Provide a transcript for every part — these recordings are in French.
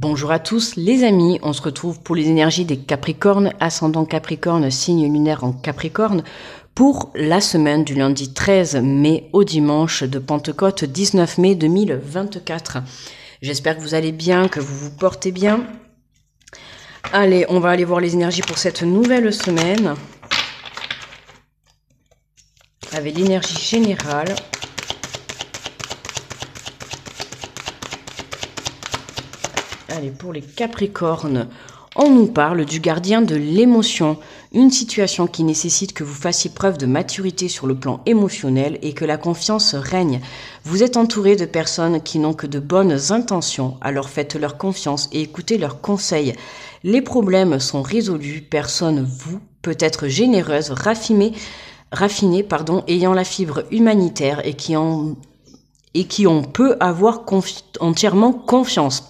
Bonjour à tous les amis, on se retrouve pour les énergies des Capricornes, ascendant Capricorne, signe lunaire en Capricorne, pour la semaine du lundi 13 mai au dimanche de Pentecôte 19 mai 2024. J'espère que vous allez bien, que vous vous portez bien. Allez, on va aller voir les énergies pour cette nouvelle semaine, avec l'énergie générale. Allez, pour les Capricornes, on nous parle du gardien de l'émotion, une situation qui nécessite que vous fassiez preuve de maturité sur le plan émotionnel et que la confiance règne. Vous êtes entouré de personnes qui n'ont que de bonnes intentions, alors faites-leur confiance et écoutez leurs conseils. Les problèmes sont résolus, personne vous peut être généreuse, raffinée, ayant la fibre humanitaire et qui on peut avoir entièrement confiance.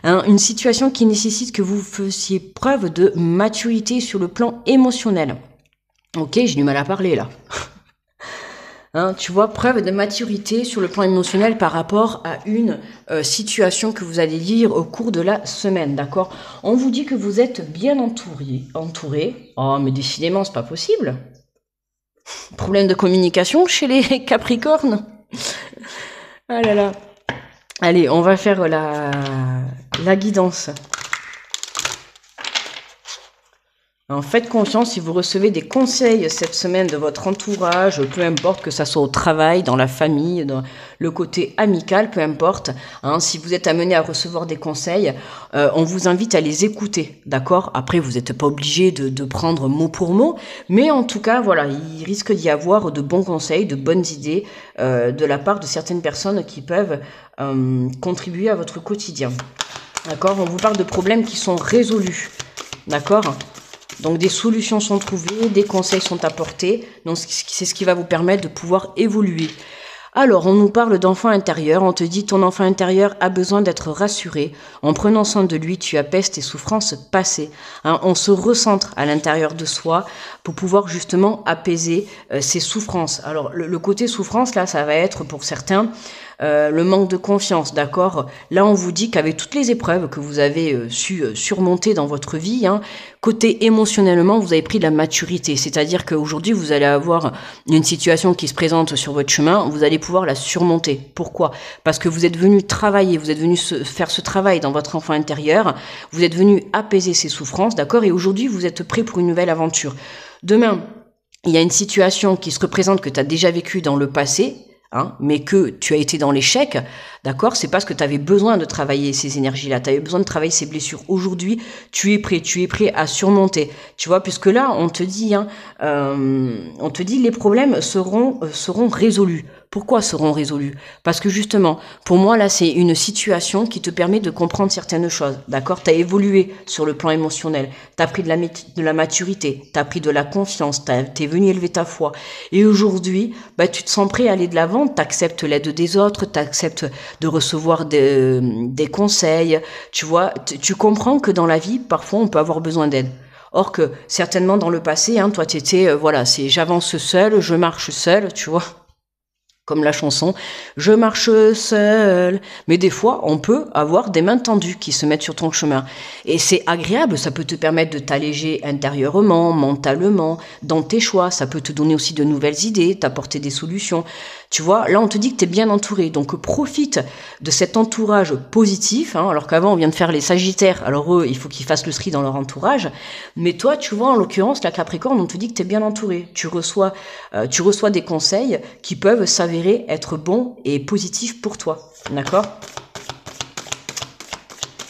Une situation qui nécessite que vous fassiez preuve de maturité sur le plan émotionnel. Ok, j'ai du mal à parler là. Tu vois, preuve de maturité sur le plan émotionnel par rapport à une situation que vous allez lire au cours de la semaine, d'accord? On vous dit que vous êtes bien entouré. Oh, mais décidément, c'est pas possible. Problème de communication chez les Capricornes. Ah là là. Allez, on va faire la guidance. Alors, faites confiance si vous recevez des conseils cette semaine de votre entourage, peu importe que ça soit au travail, dans la famille, dans le côté amical, peu importe. Si vous êtes amené à recevoir des conseils, on vous invite à les écouter, d'accord? Après, vous n'êtes pas obligé de prendre mot pour mot, mais en tout cas, voilà, il risque d'y avoir de bons conseils, de bonnes idées de la part de certaines personnes qui peuvent contribuer à votre quotidien. D'accord? On vous parle de problèmes qui sont résolus, d'accord? Donc des solutions sont trouvées, des conseils sont apportés, donc c'est ce qui va vous permettre de pouvoir évoluer. Alors, on nous parle d'enfant intérieur, on te dit ton enfant intérieur a besoin d'être rassuré. En prenant soin de lui, tu apaises tes souffrances passées. On se recentre à l'intérieur de soi pour pouvoir justement apaiser ces souffrances. Alors, le côté souffrance, là, ça va être pour certains le manque de confiance, d'accord? Là, on vous dit qu'avec toutes les épreuves que vous avez su surmonter dans votre vie, côté émotionnellement, vous avez pris de la maturité. C'est-à-dire qu'aujourd'hui, vous allez avoir une situation qui se présente sur votre chemin, vous allez pouvoir la surmonter. Pourquoi? Parce que vous êtes venu travailler, vous êtes venu faire ce travail dans votre enfant intérieur, vous êtes venu apaiser ses souffrances, d'accord? Et aujourd'hui, vous êtes prêt pour une nouvelle aventure. Demain, il y a une situation qui se représente que tu as déjà vécue dans le passé, mais que tu as été dans l'échec, d'accord? C'est parce que tu avais besoin de travailler ces énergies-là, tu avais besoin de travailler ces blessures. Aujourd'hui, tu es prêt à surmonter, tu vois, puisque là, on te dit les problèmes seront résolus. Pourquoi seront résolus? Parce que justement, pour moi, là, c'est une situation qui te permet de comprendre certaines choses, d'accord? Tu as évolué sur le plan émotionnel, tu as pris de la maturité, tu as pris de la confiance, tu es venu élever ta foi. Et aujourd'hui, tu te sens prêt à aller de l'avant, tu acceptes l'aide des autres, tu acceptes de recevoir des conseils, tu vois, tu comprends que dans la vie, parfois, on peut avoir besoin d'aide. Or que, certainement, dans le passé, toi, tu étais, c'est j'avance seul, je marche seul, tu vois. Comme la chanson « Je marche seul ». Mais des fois, on peut avoir des mains tendues qui se mettent sur ton chemin. Et c'est agréable, ça peut te permettre de t'alléger intérieurement, mentalement, dans tes choix. Ça peut te donner aussi de nouvelles idées, t'apporter des solutions. Tu vois, là, on te dit que tu es bien entouré. Donc, profite de cet entourage positif. Alors qu'avant, on vient de faire les Sagittaires. Alors eux, il faut qu'ils fassent le tri dans leur entourage. Mais toi, tu vois, en l'occurrence, la Capricorne, on te dit que tu es bien entouré. Tu reçois des conseils qui peuvent s'avérer être bons et positifs pour toi. D'accord?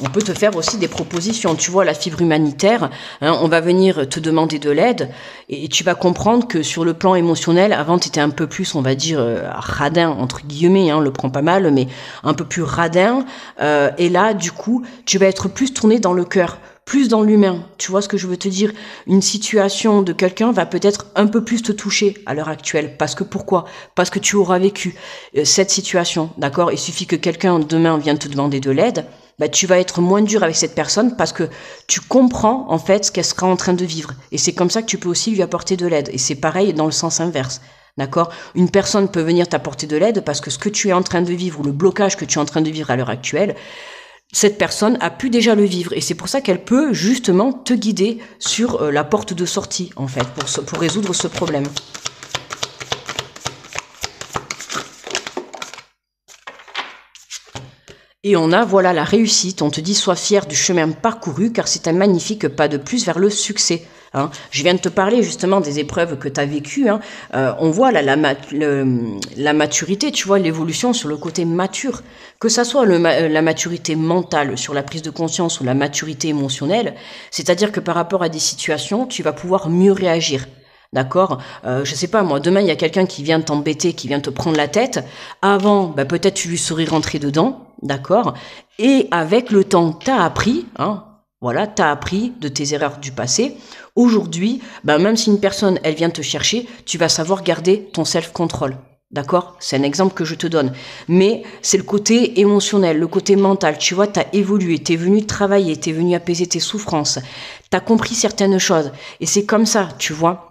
On peut te faire aussi des propositions. Tu vois, la fibre humanitaire, on va venir te demander de l'aide et tu vas comprendre que sur le plan émotionnel, avant, tu étais un peu plus, on va dire, radin, entre guillemets, le prends pas mal, mais un peu plus radin. Et là, du coup, tu vas être plus tourné dans le cœur, plus dans l'humain. Tu vois ce que je veux te dire? Une situation de quelqu'un va peut-être un peu plus te toucher à l'heure actuelle. Parce que pourquoi? Parce que tu auras vécu cette situation, d'accord? Il suffit que quelqu'un demain vienne te demander de l'aide. Tu vas être moins dur avec cette personne parce que tu comprends en fait ce qu'elle sera en train de vivre. Et c'est comme ça que tu peux aussi lui apporter de l'aide. Et c'est pareil dans le sens inverse. D'accord? Une personne peut venir t'apporter de l'aide parce que ce que tu es en train de vivre ou le blocage que tu es en train de vivre à l'heure actuelle, cette personne a pu déjà le vivre et c'est pour ça qu'elle peut justement te guider sur la porte de sortie, en fait, pour résoudre ce problème. Et on a, voilà, la réussite. On te dit, sois fier du chemin parcouru, car c'est un magnifique pas de plus vers le succès. Hein. Je viens de te parler justement des épreuves que tu as vécues. Hein. On voit là la maturité, tu vois, l'évolution sur le côté mature. Que ça soit la maturité mentale sur la prise de conscience ou la maturité émotionnelle, c'est-à-dire que par rapport à des situations, tu vas pouvoir mieux réagir. D'accord, je sais pas moi, demain il y a quelqu'un qui vient t'embêter, qui vient te prendre la tête. Avant, bah, peut-être tu lui serais rentré dedans, d'accord. Et avec le temps, t'as appris, hein, voilà, t'as appris de tes erreurs du passé. Aujourd'hui, bah, même si une personne elle vient te chercher, tu vas savoir garder ton self-control. D'accord, c'est un exemple que je te donne. Mais c'est le côté émotionnel, le côté mental. Tu vois, t'as évolué, t'es venu travailler, t'es venu apaiser tes souffrances. T'as compris certaines choses. Et c'est comme ça, tu vois.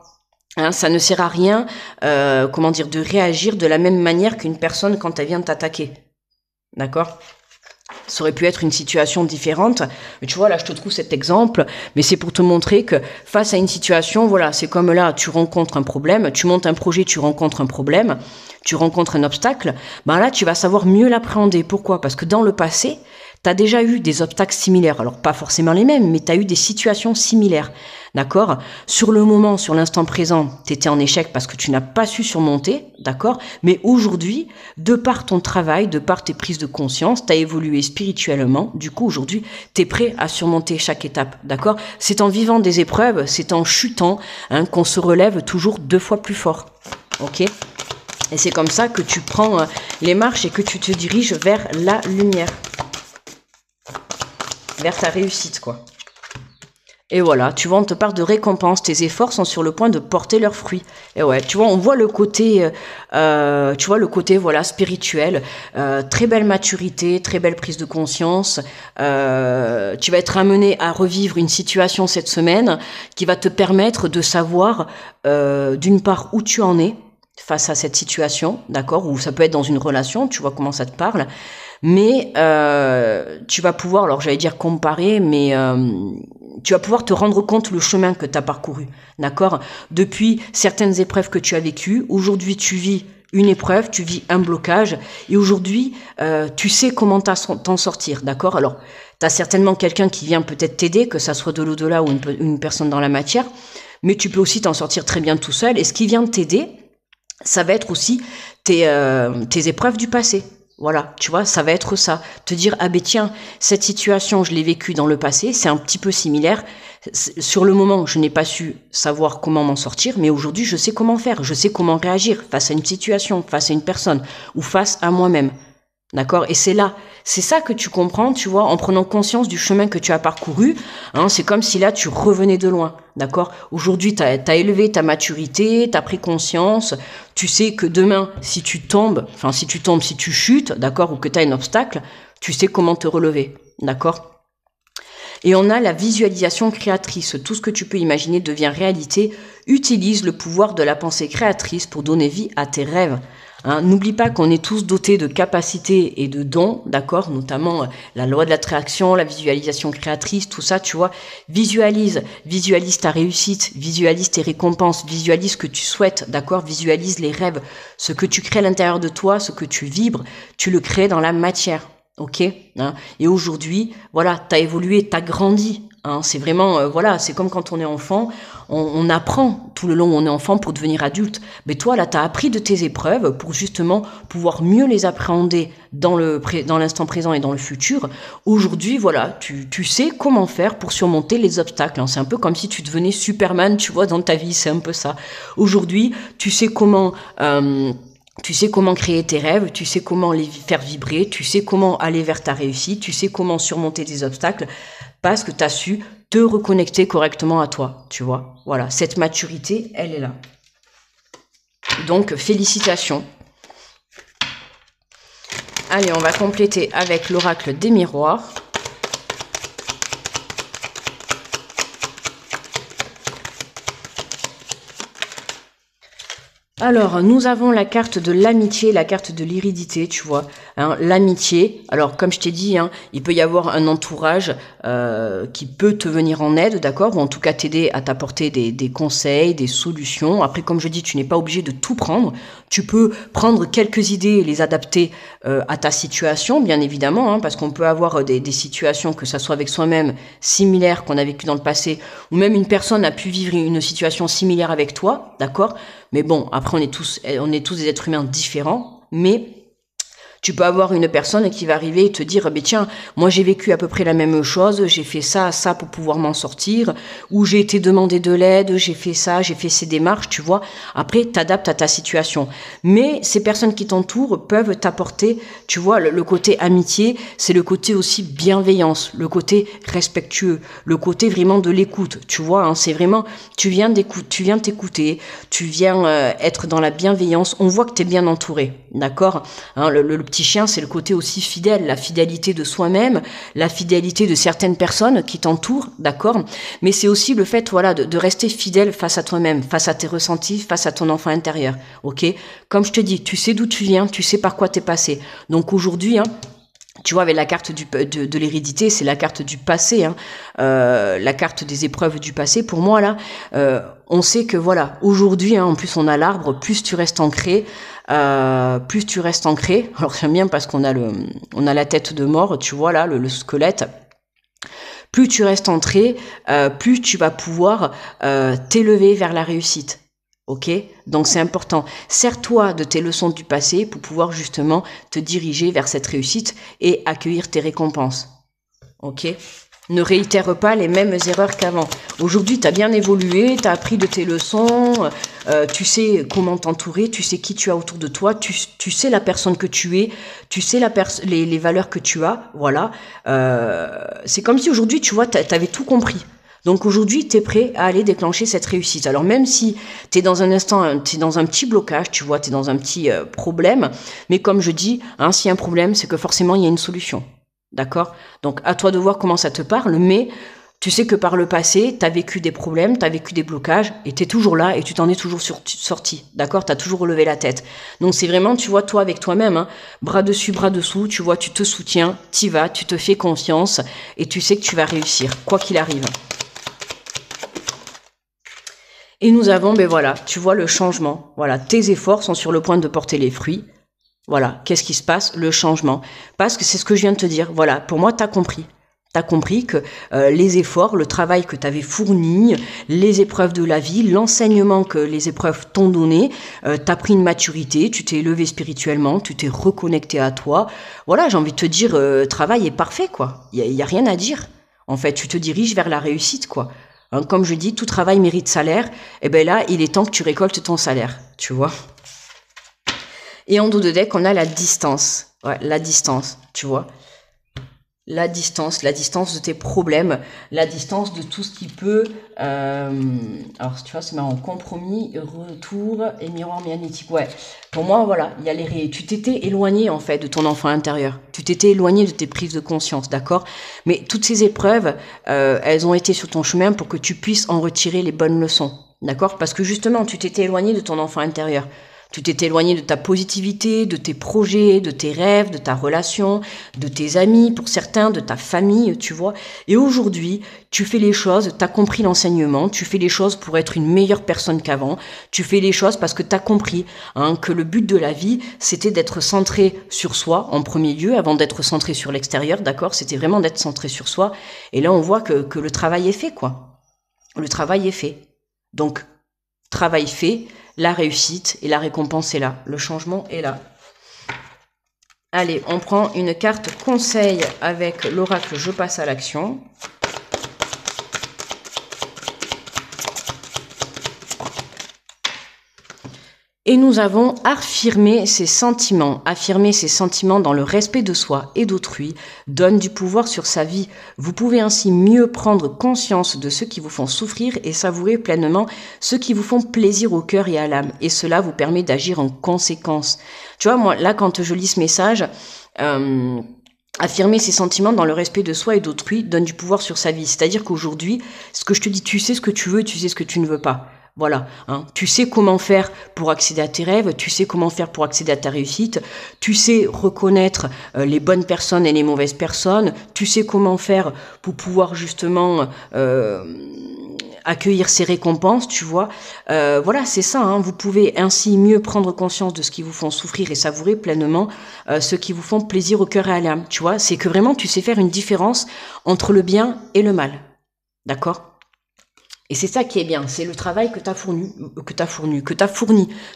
Hein, ça ne sert à rien, comment dire, de réagir de la même manière qu'une personne quand elle vient t'attaquer. D'accord ? Ça aurait pu être une situation différente, mais tu vois, là, je te trouve cet exemple, mais c'est pour te montrer que face à une situation, voilà, c'est comme là, tu rencontres un problème, tu montes un projet, tu rencontres un problème, tu rencontres un obstacle, ben là, tu vas savoir mieux l'appréhender. Pourquoi ? Parce que dans le passé, tu as déjà eu des obstacles similaires. Alors, pas forcément les mêmes, mais tu as eu des situations similaires. D'accord ? Sur le moment, sur l'instant présent, tu étais en échec parce que tu n'as pas su surmonter. D'accord ? Mais aujourd'hui, de par ton travail, de par tes prises de conscience, tu as évolué spirituellement. Du coup, aujourd'hui, tu es prêt à surmonter chaque étape. D'accord ? C'est en vivant des épreuves, c'est en chutant, hein, qu'on se relève toujours 2 fois plus fort. Ok ? Et c'est comme ça que tu prends les marches et que tu te diriges vers la lumière. Vers ta réussite, quoi. Et voilà, tu vois, on te parle de récompense. Tes efforts sont sur le point de porter leurs fruits. Et ouais, tu vois, on voit le côté, voilà, spirituel. Très belle maturité, très belle prise de conscience. Tu vas être amené à revivre une situation cette semaine qui va te permettre de savoir, d'une part, où tu en es face à cette situation, d'accord, ou ça peut être dans une relation, tu vois comment ça te parle, mais tu vas pouvoir, alors j'allais dire comparer, mais tu vas pouvoir te rendre compte le chemin que tu as parcouru, d'accord, depuis certaines épreuves que tu as vécues. Aujourd'hui tu vis une épreuve, tu vis un blocage, et aujourd'hui tu sais comment t'en sortir, d'accord. Alors tu as certainement quelqu'un qui vient peut-être t'aider, que ça soit de l'au-delà ou une personne dans la matière, mais tu peux aussi t'en sortir très bien tout seul, et ce qui vient t'aider, ça va être aussi tes épreuves du passé. Voilà, tu vois, ça va être ça. Te dire, ah ben tiens, cette situation, je l'ai vécue dans le passé, c'est un petit peu similaire. Sur le moment, je n'ai pas su savoir comment m'en sortir, mais aujourd'hui, je sais comment faire, je sais comment réagir face à une situation, face à une personne, ou face à moi-même. D'accord ? Et c'est ça que tu comprends, tu vois, en prenant conscience du chemin que tu as parcouru. Hein, c'est comme si là, tu revenais de loin. D'accord ? Aujourd'hui, tu as élevé ta maturité, tu as pris conscience. Tu sais que demain, si tu chutes, d'accord, ou que tu as un obstacle, tu sais comment te relever. D'accord ? Et on a la visualisation créatrice. Tout ce que tu peux imaginer devient réalité. Utilise le pouvoir de la pensée créatrice pour donner vie à tes rêves. Hein, n'oublie pas qu'on est tous dotés de capacités et de dons, d'accord, notamment la loi de l'attraction, la visualisation créatrice, tout ça, tu vois. Visualise ta réussite, visualise tes récompenses, visualise ce que tu souhaites, d'accord, visualise les rêves, ce que tu crées à l'intérieur de toi, ce que tu vibres, tu le crées dans la matière, ok, hein. Et aujourd'hui, voilà, t'as évolué, t'as grandi. Hein, c'est vraiment, voilà, c'est comme quand on est enfant, on apprend tout le long où on est enfant pour devenir adulte. Mais toi, là, tu as appris de tes épreuves pour justement pouvoir mieux les appréhender dans l'instant présent et dans le futur. Aujourd'hui, voilà, tu sais comment faire pour surmonter les obstacles. Hein. C'est un peu comme si tu devenais Superman, tu vois, dans ta vie, c'est un peu ça. Aujourd'hui, tu sais comment créer tes rêves, tu sais comment les faire vibrer, tu sais comment aller vers ta réussite, tu sais comment surmonter des obstacles, parce que tu as su te reconnecter correctement à toi, tu vois. Voilà, cette maturité, elle est là. Donc, félicitations. Allez, on va compléter avec l'oracle des miroirs. Alors, nous avons la carte de l'amitié, la carte de l'hérédité, tu vois. Hein, l'amitié, alors comme je t'ai dit, hein, il peut y avoir un entourage qui peut te venir en aide, d'accord, ou en tout cas t'aider à t'apporter des conseils, des solutions. Après, comme je dis, tu n'es pas obligé de tout prendre. Tu peux prendre quelques idées et les adapter à ta situation, bien évidemment, hein, parce qu'on peut avoir des situations, que ça soit avec soi-même, similaires qu'on a vécues dans le passé, ou même une personne a pu vivre une situation similaire avec toi, d'accord. Mais bon, après, on est tous des êtres humains différents, mais tu peux avoir une personne qui va arriver et te dire, ben tiens, moi j'ai vécu à peu près la même chose, j'ai fait ça pour pouvoir m'en sortir, ou j'ai été demander de l'aide, j'ai fait ça, j'ai fait ces démarches, tu vois. Après, t'adaptes à ta situation. Mais ces personnes qui t'entourent peuvent t'apporter, tu vois, le côté amitié, c'est le côté aussi bienveillance, le côté respectueux, le côté vraiment de l'écoute, tu vois. Hein, c'est vraiment, tu viens t'écouter, tu viens être dans la bienveillance. On voit que t'es bien entouré, d'accord. Hein, le petit chien, c'est le côté aussi fidèle, la fidélité de soi-même, la fidélité de certaines personnes qui t'entourent, d'accord. Mais c'est aussi le fait, voilà, de rester fidèle face à toi-même, face à tes ressentis, face à ton enfant intérieur, ok. Comme je te dis, tu sais d'où tu viens, tu sais par quoi t'es passé. Donc aujourd'hui, hein, tu vois, avec la carte de l'hérédité, c'est la carte du passé, hein, la carte des épreuves du passé. Pour moi, là, on sait que, voilà, aujourd'hui, hein, en plus, on a l'arbre, plus tu restes ancré, Alors, j'aime bien parce qu'on a la tête de mort, tu vois, là, le squelette. Plus tu restes ancré, plus tu vas pouvoir t'élever vers la réussite. Ok, donc c'est important. Sers-toi de tes leçons du passé pour pouvoir justement te diriger vers cette réussite et accueillir tes récompenses. Ok, ne réitère pas les mêmes erreurs qu'avant. Aujourd'hui, tu as bien évolué, tu as appris de tes leçons, tu sais comment t'entourer, tu sais qui tu as autour de toi, tu sais la personne que tu es, tu sais les valeurs que tu as. Voilà, c'est comme si aujourd'hui, tu vois, tu avais tout compris. Donc aujourd'hui, tu es prêt à aller déclencher cette réussite. Alors même si tu es dans un instant, tu es dans un petit blocage, tu vois, tu es dans un petit problème, mais comme je dis, hein, s'il y a un problème, c'est que forcément, il y a une solution. D'accord? Donc à toi de voir comment ça te parle, mais tu sais que par le passé, tu as vécu des problèmes, tu as vécu des blocages, et tu es toujours là, et tu t'en es toujours sorti. D'accord? Tu as toujours relevé la tête. Donc c'est vraiment, tu vois, toi avec toi-même, hein, bras dessus, bras dessous, tu vois, tu te soutiens, t'y vas, tu te fais confiance, et tu sais que tu vas réussir, quoi qu'il arrive. Et nous avons, ben voilà, tu vois le changement. Voilà, tes efforts sont sur le point de porter les fruits. Voilà, qu'est-ce qui se passe? Le changement. Parce que c'est ce que je viens de te dire. Voilà, pour moi, t'as compris. T'as compris que les efforts, le travail que t'avais fourni, les épreuves de la vie, l'enseignement que les épreuves t'ont donné, t'as pris une maturité, tu t'es élevé spirituellement, tu t'es reconnecté à toi. Voilà, j'ai envie de te dire, travail est parfait, quoi. Il y a rien à dire. En fait, tu te diriges vers la réussite, quoi. Hein, comme je dis, tout travail mérite salaire. Et ben là, il est temps que tu récoltes ton salaire, tu vois. Et en dos de deck, on a la distance. Ouais, la distance, tu vois. La distance de tes problèmes, la distance de tout ce qui peut... alors, tu vois, c'est marrant. Compromis, retour et miroir magnétique. Ouais, pour moi, voilà, il y a tu t'étais éloigné, en fait, de ton enfant intérieur. Tu t'étais éloigné de tes prises de conscience, d'accord? Mais toutes ces épreuves, elles ont été sur ton chemin pour que tu puisses en retirer les bonnes leçons, d'accord? Parce que justement, tu t'étais éloigné de ton enfant intérieur. Tu t'es éloigné de ta positivité, de tes projets, de tes rêves, de ta relation, de tes amis, pour certains, de ta famille, tu vois. Et aujourd'hui, tu fais les choses, tu as compris l'enseignement, tu fais les choses pour être une meilleure personne qu'avant, tu fais les choses parce que tu as compris que le but de la vie, c'était d'être centré sur soi en premier lieu, avant d'être centré sur l'extérieur, d'accord? C'était vraiment d'être centré sur soi. Et là, on voit que le travail est fait, quoi. Le travail est fait. Donc, travail fait, la réussite et la récompense est là. Le changement est là. Allez, on prend une carte conseil avec l'oracle Je passe à l'action. Et nous avons affirmé ses sentiments. Affirmer ses sentiments dans le respect de soi et d'autrui donne du pouvoir sur sa vie. Vous pouvez ainsi mieux prendre conscience de ceux qui vous font souffrir et savourer pleinement ceux qui vous font plaisir au cœur et à l'âme. Et cela vous permet d'agir en conséquence. Tu vois, moi, là, quand je lis ce message... affirmer ses sentiments dans le respect de soi et d'autrui donne du pouvoir sur sa vie. C'est-à-dire qu'aujourd'hui, ce que je te dis, tu sais ce que tu veux, tu sais ce que tu ne veux pas. Voilà, hein. Tu sais comment faire pour accéder à tes rêves, tu sais comment faire pour accéder à ta réussite, tu sais reconnaître les bonnes personnes et les mauvaises personnes, tu sais comment faire pour pouvoir justement accueillir ces récompenses, tu vois. Voilà, c'est ça, hein. Vous pouvez ainsi mieux prendre conscience de ce qui vous font souffrir et savourer pleinement ce qui vous font plaisir au cœur et à l'âme, tu vois. C'est que vraiment, tu sais faire une différence entre le bien et le mal, d'accord? Et c'est ça qui est bien, c'est le travail que tu as fourni,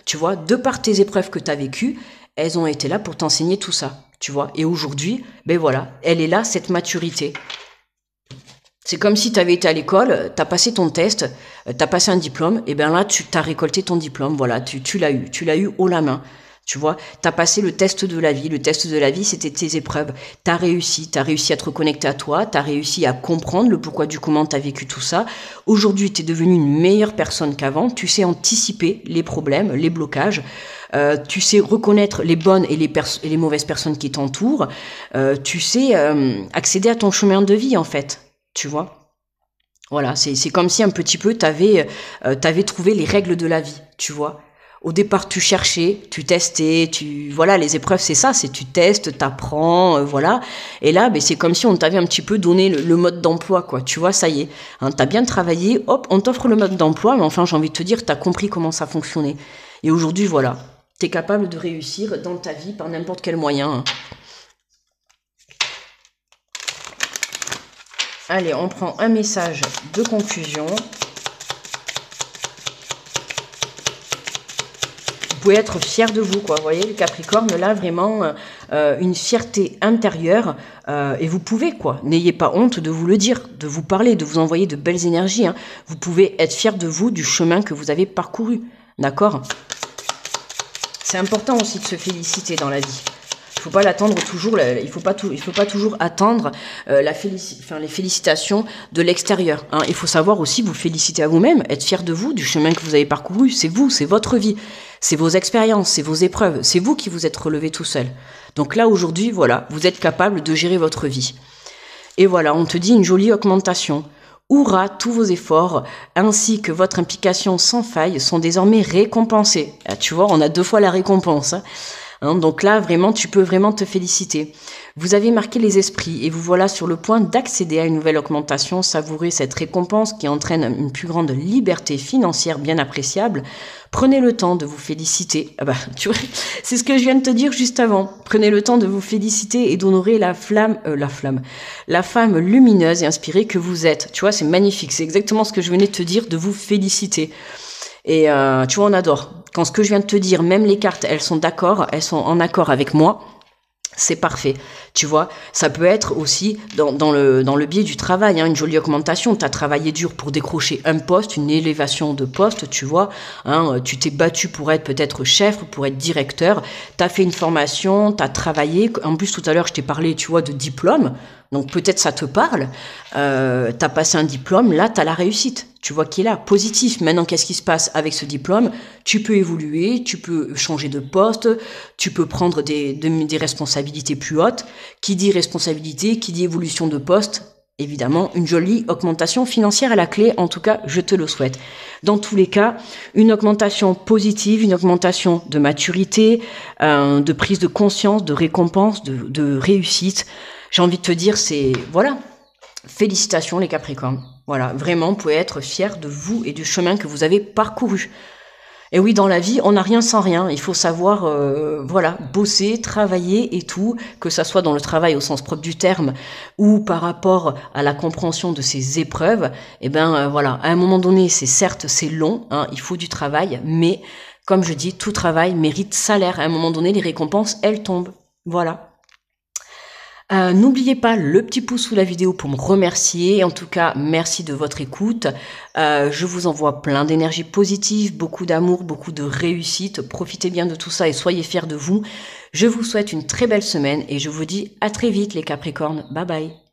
tu vois, de par tes épreuves que tu as vécues, elles ont été là pour t'enseigner tout ça, tu vois. Et aujourd'hui, ben voilà, elle est là, cette maturité. C'est comme si tu avais été à l'école, tu as passé ton test, tu as passé un diplôme, et bien là, tu t'as récolté ton diplôme, voilà, tu l'as eu haut la main. Tu vois, tu as passé le test de la vie. Le test de la vie, c'était tes épreuves. Tu as réussi à te reconnecter à toi, tu as réussi à comprendre le pourquoi du comment tu as vécu tout ça. Aujourd'hui, tu es devenu une meilleure personne qu'avant. Tu sais anticiper les problèmes, les blocages. Tu sais reconnaître les bonnes et les mauvaises personnes qui t'entourent. Tu sais accéder à ton chemin de vie, en fait. Tu vois, voilà, c'est comme si un petit peu t'avais trouvé les règles de la vie, tu vois. Au départ, tu cherchais, tu testais, voilà, les épreuves, c'est ça, c'est tu testes, t'apprends, voilà. Et là, ben, c'est comme si on t'avait un petit peu donné le mode d'emploi, quoi. Tu vois, ça y est, hein, t'as bien travaillé, hop, on t'offre le mode d'emploi, mais enfin, j'ai envie de te dire, t'as compris comment ça fonctionnait. Et aujourd'hui, voilà, t'es capable de réussir dans ta vie par n'importe quel moyen, hein. Allez, on prend un message de conclusion. Vous pouvez être fier de vous, quoi. Vous voyez, le Capricorne, là, vraiment, une fierté intérieure. Et vous pouvez, quoi. N'ayez pas honte de vous le dire, de vous parler, de vous envoyer de belles énergies, hein. Vous pouvez être fier de vous, du chemin que vous avez parcouru. D'accord? C'est important aussi de se féliciter dans la vie. Il faut pas l'attendre toujours, il faut pas toujours attendre les félicitations de l'extérieur, hein. Il faut savoir aussi vous féliciter à vous-même, être fier de vous, du chemin que vous avez parcouru. C'est vous, c'est votre vie, c'est vos expériences, c'est vos épreuves, c'est vous qui vous êtes relevé tout seul. Donc là, aujourd'hui, voilà, vous êtes capable de gérer votre vie. Et voilà, on te dit une jolie augmentation. Hourra, tous vos efforts, ainsi que votre implication sans faille, sont désormais récompensés. Ah, tu vois, on a 2 fois la récompense, hein. Hein, donc là, vraiment, tu peux vraiment te féliciter. Vous avez marqué les esprits et vous voilà sur le point d'accéder à une nouvelle augmentation. Savourez cette récompense qui entraîne une plus grande liberté financière bien appréciable. Prenez le temps de vous féliciter. Ah bah, tu vois, c'est ce que je viens de te dire juste avant. Prenez le temps de vous féliciter et d'honorer la femme lumineuse et inspirée que vous êtes. Tu vois, c'est magnifique. C'est exactement ce que je venais de te dire, de vous féliciter. Et tu vois, on adore. Quand ce que je viens de te dire, même les cartes, elles sont en accord avec moi, c'est parfait. Tu vois, ça peut être aussi dans le biais du travail, hein, une jolie augmentation. Tu as travaillé dur pour décrocher un poste, une élévation de poste, tu vois. Hein, tu t'es battu pour être peut-être chef, pour être directeur. Tu as fait une formation, tu as travaillé. En plus, tout à l'heure, je t'ai parlé, tu vois, de diplôme. Donc peut-être ça te parle, t'as passé un diplôme, là t'as la réussite, tu vois qui est là, positif. Maintenant qu'est-ce qui se passe avec ce diplôme? Tu peux évoluer, tu peux changer de poste, tu peux prendre des responsabilités plus hautes. Qui dit responsabilité, qui dit évolution de poste, évidemment une jolie augmentation financière à la clé, en tout cas je te le souhaite. Dans tous les cas, une augmentation positive, une augmentation de maturité, de prise de conscience, de récompense, de réussite. J'ai envie de te dire, voilà, félicitations les Capricornes. Voilà, vraiment, vous pouvez être fiers de vous et du chemin que vous avez parcouru. Et oui, dans la vie, on n'a rien sans rien. Il faut savoir, voilà, bosser, travailler et tout, que ça soit dans le travail au sens propre du terme ou par rapport à la compréhension de ces épreuves. Et voilà, à un moment donné, c'est long, hein, il faut du travail, mais comme je dis, tout travail mérite salaire. À un moment donné, les récompenses, elles tombent. Voilà. N'oubliez pas le petit pouce sous la vidéo pour me remercier. En tout cas, merci de votre écoute. Je vous envoie plein d'énergie positive, beaucoup d'amour, beaucoup de réussite. Profitez bien de tout ça et soyez fiers de vous. Je vous souhaite une très belle semaine et je vous dis à très vite les Capricornes. Bye bye.